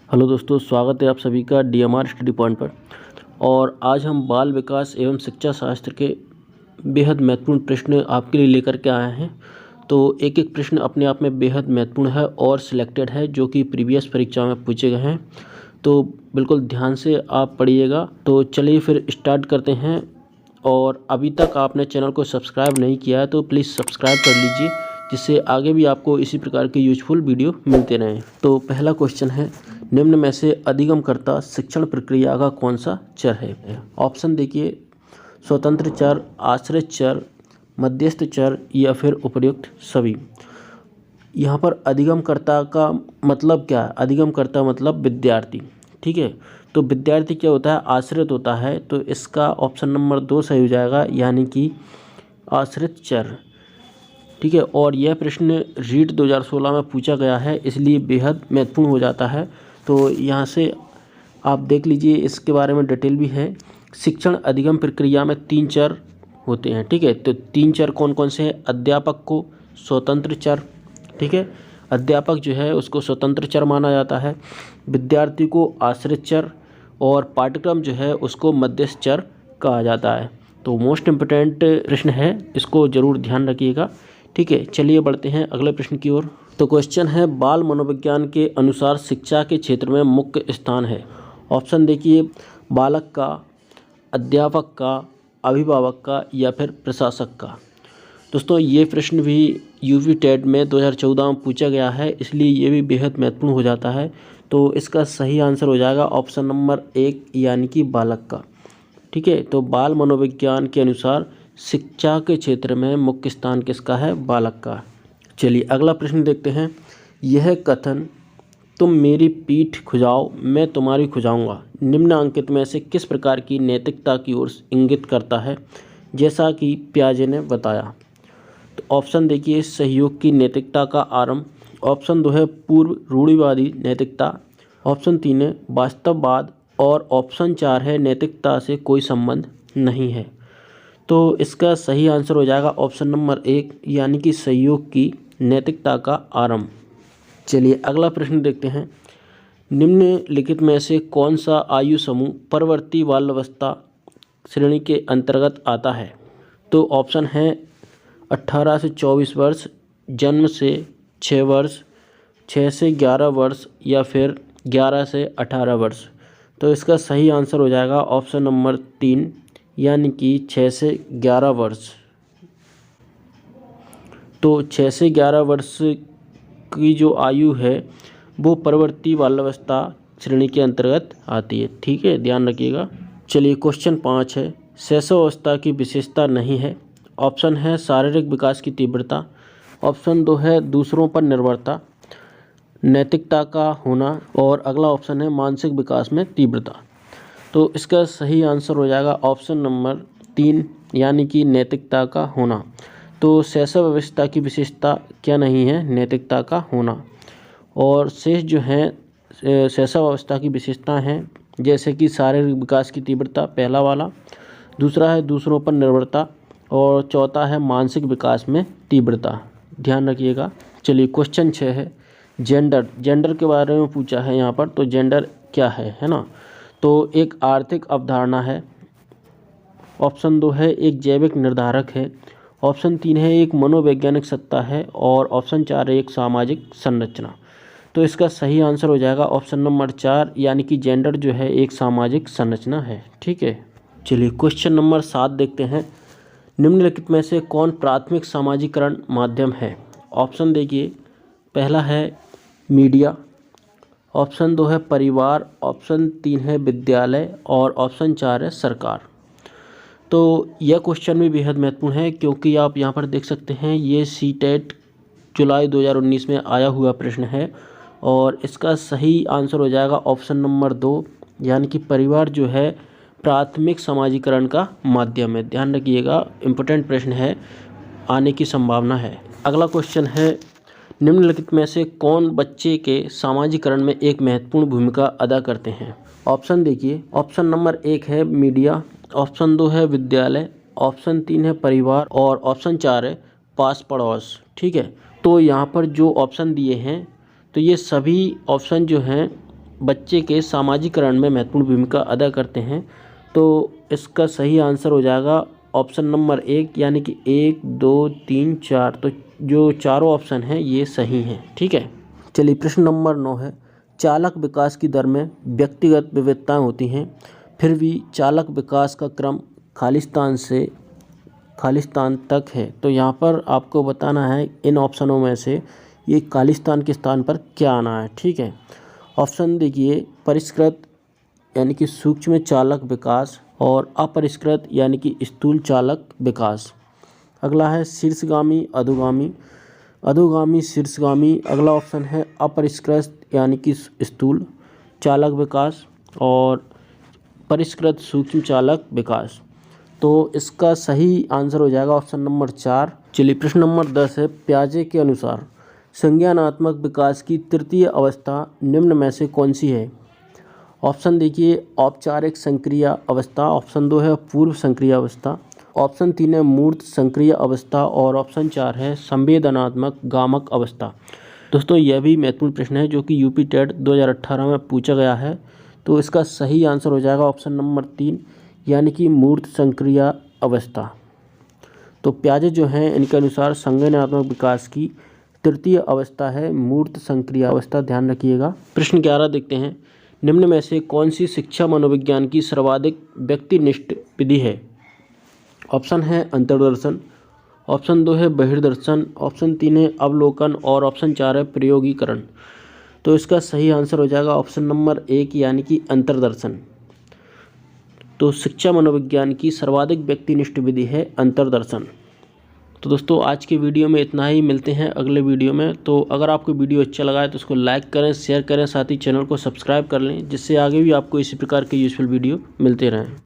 Hello दोस्तों, स्वागत है आप सभी का डीएमआर स्टडी पॉइंट पर। और आज हम बाल विकास एवं शिक्षा शास्त्र के बेहद महत्वपूर्ण प्रश्न आपके लिए लेकर के आए हैं। तो एक एक प्रश्न अपने आप में बेहद महत्वपूर्ण है और सिलेक्टेड है, जो कि प्रीवियस परीक्षा में पूछे गए हैं। तो बिल्कुल ध्यान से आप पढ़िएगा। तो चलिए फिर स्टार्ट करते हैं। और अभी तक आपने चैनल को सब्सक्राइब नहीं किया है तो प्लीज़ सब्सक्राइब कर लीजिए, जिससे आगे भी आपको इसी प्रकार के यूजफुल वीडियो मिलते रहें। तो पहला क्वेश्चन है, निम्न में से अधिगमकर्ता शिक्षण प्रक्रिया का कौन सा चर है? ऑप्शन देखिए, स्वतंत्र चर, आश्रित चर, मध्यस्थ चर या फिर उपर्युक्त सभी। यहाँ पर अधिगमकर्ता का मतलब क्या है? अधिगमकर्ता मतलब विद्यार्थी, ठीक है। तो विद्यार्थी क्या होता है? आश्रित होता है। तो इसका ऑप्शन नंबर 2 सही हो जाएगा, यानी कि आश्रित चर, ठीक है। और यह प्रश्न रीट 2016 में पूछा गया है, इसलिए बेहद महत्वपूर्ण हो जाता है। तो यहाँ से आप देख लीजिए, इसके बारे में डिटेल भी है। शिक्षण अधिगम प्रक्रिया में 3 चर होते हैं, ठीक है। तो 3 चर कौन कौन से हैं? अध्यापक को स्वतंत्र चर, ठीक है, अध्यापक जो है उसको स्वतंत्र चर माना जाता है। विद्यार्थी को आश्रित चर और पाठ्यक्रम जो है उसको मध्यस्थ चर कहा जाता है। तो मोस्ट इम्पोर्टेंट प्रश्न है, इसको ज़रूर ध्यान रखिएगा, ठीक है। चलिए बढ़ते हैं अगले प्रश्न की ओर। तो क्वेश्चन है, बाल मनोविज्ञान के अनुसार शिक्षा के क्षेत्र में मुख्य स्थान है। ऑप्शन देखिए, बालक का, अध्यापक का, अभिभावक का या फिर प्रशासक का। दोस्तों, ये प्रश्न भी यूपी टेट में 2014 में पूछा गया है, इसलिए ये भी बेहद महत्वपूर्ण हो जाता है। तो इसका सही आंसर हो जाएगा ऑप्शन नंबर 1, यानी कि बालक का, ठीक है। तो बाल मनोविज्ञान के अनुसार शिक्षा के क्षेत्र में मुख्य स्थान किसका है? बालक का। चलिए अगला प्रश्न देखते हैं। यह कथन, तुम मेरी पीठ खुजाओ मैं तुम्हारी खुजाऊंगा, निम्नांकित में से किस प्रकार की नैतिकता की ओर इंगित करता है, जैसा कि पियाजे ने बताया? तो ऑप्शन देखिए, सहयोग की नैतिकता का आरंभ। ऑप्शन 2 है पूर्व रूढ़िवादी नैतिकता। ऑप्शन 3 है वास्तववाद। और ऑप्शन 4 है नैतिकता से कोई संबंध नहीं है। तो इसका सही आंसर हो जाएगा ऑप्शन नंबर 1, यानी कि सहयोग की नैतिकता का आरंभ। चलिए अगला प्रश्न देखते हैं। निम्नलिखित में से कौन सा आयु समूह परवर्ती बाल्यावस्था श्रेणी के अंतर्गत आता है? तो ऑप्शन है 18 से 24 वर्ष, जन्म से 6 वर्ष, 6 से 11 वर्ष या फिर 11 से 18 वर्ष। तो इसका सही आंसर हो जाएगा ऑप्शन नंबर 3, यानी कि 6 से 11 वर्ष। तो 6 से 11 वर्ष की जो आयु है वो परवर्ती बाल्यावस्था श्रेणी के अंतर्गत आती है, ठीक है, ध्यान रखिएगा। चलिए क्वेश्चन 5 है, शैशवावस्था की विशेषता नहीं है। ऑप्शन है शारीरिक विकास की तीव्रता। ऑप्शन 2 है दूसरों पर निर्भरता, नैतिकता का होना। और अगला ऑप्शन है मानसिक विकास में तीव्रता। तो इसका सही आंसर हो जाएगा ऑप्शन नंबर 3, यानी कि नैतिकता का होना। तो शैशवावस्था की विशेषता क्या नहीं है? नैतिकता का होना। और शेष जो हैं शैशवावस्था की विशेषता हैं, जैसे कि शारीरिक विकास की तीव्रता, पहला वाला। दूसरा है दूसरों पर निर्भरता। और चौथा है मानसिक विकास में तीव्रता, ध्यान रखिएगा। चलिए क्वेश्चन 6 है, जेंडर। जेंडर के बारे में पूछा है यहाँ पर। तो जेंडर क्या है ना? तो एक आर्थिक अवधारणा है। ऑप्शन 2 है एक जैविक निर्धारक है। ऑप्शन 3 है एक मनोवैज्ञानिक सत्ता है। और ऑप्शन 4 है एक सामाजिक संरचना। तो इसका सही आंसर हो जाएगा ऑप्शन नंबर 4, यानी कि जेंडर जो है एक सामाजिक संरचना है, ठीक है। चलिए क्वेश्चन नंबर 7 देखते हैं। निम्नलिखित में से कौन प्राथमिक सामाजिकरण माध्यम है? ऑप्शन देखिए, पहला है मीडिया। ऑप्शन 2 है परिवार। ऑप्शन 3 है विद्यालय। और ऑप्शन 4 है सरकार। तो यह क्वेश्चन भी बेहद महत्वपूर्ण है, क्योंकि आप यहाँ पर देख सकते हैं ये सीटेट जुलाई 2019 में आया हुआ प्रश्न है। और इसका सही आंसर हो जाएगा ऑप्शन नंबर 2, यानी कि परिवार जो है प्राथमिक समाजीकरण का माध्यम है, ध्यान रखिएगा। इम्पोर्टेंट प्रश्न है, आने की संभावना है। अगला क्वेश्चन है, निम्नलिखित में से कौन बच्चे के सामाजीकरण में एक महत्वपूर्ण भूमिका अदा करते हैं? ऑप्शन देखिए, ऑप्शन नंबर 1 है मीडिया। ऑप्शन 2 है विद्यालय। ऑप्शन 3 है परिवार। और ऑप्शन 4 है पास पड़ोस, ठीक है। तो यहाँ पर जो ऑप्शन दिए हैं, तो ये सभी ऑप्शन जो हैं बच्चे के सामाजिकरण में महत्वपूर्ण भूमिका अदा करते हैं। तो इसका सही आंसर हो जाएगा ऑप्शन नंबर 1 यानी कि 1, 2, 3, 4। तो जो चारों ऑप्शन हैं ये सही हैं। ठीक है, चलिए प्रश्न नंबर 9 है, चालक विकास की दर में व्यक्तिगत विविधताएं होती हैं, फिर भी चालक विकास का क्रम खालिस्तान से खालिस्तान तक है। तो यहाँ पर आपको बताना है इन ऑप्शनों में से ये खालिस्तान के स्थान पर क्या आना है। ठीक है, ऑप्शन देखिए, परिष्कृत यानी कि सूक्ष्म चालक विकास और अपरिष्कृत यानी कि स्थूल चालक विकास। अगला है शीर्षगामी अधोगामी, अधोगामी शीर्षगामी। अगला ऑप्शन है अपरिष्कृत यानी कि स्थूल चालक विकास और परिष्कृत सूक्ष्म चालक विकास। तो इसका सही आंसर हो जाएगा ऑप्शन नंबर 4। चलिए प्रश्न नंबर 10 है, पियाजे के अनुसार संज्ञानात्मक विकास की तृतीय अवस्था निम्न में से कौन सी है। ऑप्शन देखिए, औपचारिक संक्रिय अवस्था, ऑप्शन 2 है पूर्व संक्रिय अवस्था, ऑप्शन 3 है मूर्त संक्रिय अवस्था और ऑप्शन 4 है संवेदनात्मक गामक अवस्था। दोस्तों यह भी महत्वपूर्ण प्रश्न है जो कि यूपी टेट 2018 में पूछा गया है। तो इसका सही आंसर हो जाएगा ऑप्शन नंबर 3 यानी कि मूर्त संक्रिय अवस्था। तो पियाजे जो हैं इनके अनुसार संज्ञानात्मक विकास की तृतीय अवस्था है मूर्त संक्रिय अवस्था, ध्यान रखिएगा। प्रश्न 11 देखते हैं, निम्न में से कौन सी शिक्षा मनोविज्ञान की सर्वाधिक व्यक्तिनिष्ठ विधि है। ऑप्शन है अंतर्दर्शन, ऑप्शन 2 है बहिर्दर्शन, ऑप्शन 3 है अवलोकन और ऑप्शन 4 है प्रयोगीकरण। तो इसका सही आंसर हो जाएगा ऑप्शन नंबर 1 यानी कि अंतर्दर्शन। तो शिक्षा मनोविज्ञान की सर्वाधिक व्यक्तिनिष्ठ विधि है अंतर्दर्शन। तो दोस्तों आज के वीडियो में इतना ही, मिलते हैं अगले वीडियो में। तो अगर आपको वीडियो अच्छा लगा है तो उसको लाइक करें, शेयर करें, साथ ही चैनल को सब्सक्राइब कर लें जिससे आगे भी आपको इसी प्रकार के यूज़फुल वीडियो मिलते रहें।